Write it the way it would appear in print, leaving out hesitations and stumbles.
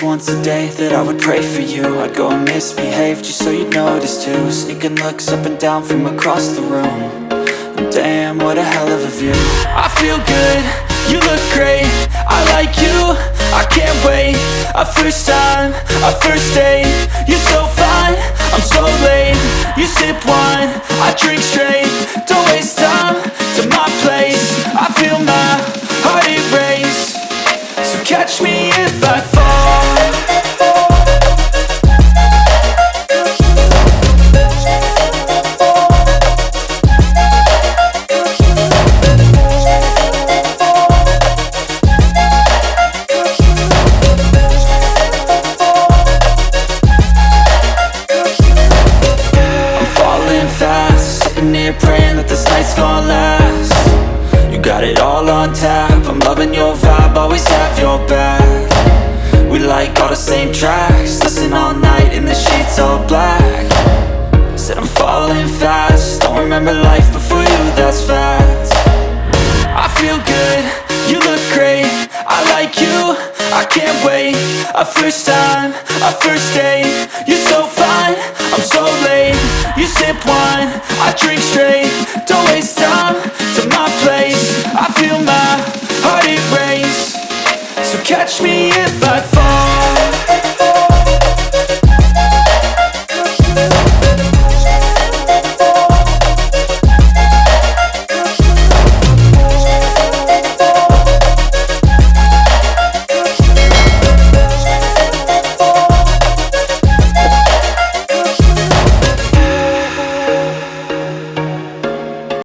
least once a day that I would pray for you. I'd go and misbehave just so you'd notice too. Sneaking looks up and down from across the room. And damn, what a hell of a view. I feel good, you look great, I like you, I can't wait. A first time, a first date, you're so fine, I'm so late. You sip wine, I drink straight, don't waste time to my place. I feel my heart erase, so catch me if I fall. Praying that this night's gonna last. You got it all on tap, I'm loving your vibe, always have your back. We like all the same tracks, listen all night in the sheets all black. Said I'm falling fast, don't remember life before you, that's fact. I feel good, you look great, I like you, I can't wait. A first time, a first date, you're so fine, I'm so late. You sip wine, I drink straight, don't waste time to my place. I feel my heart erase, so catch me if I fall.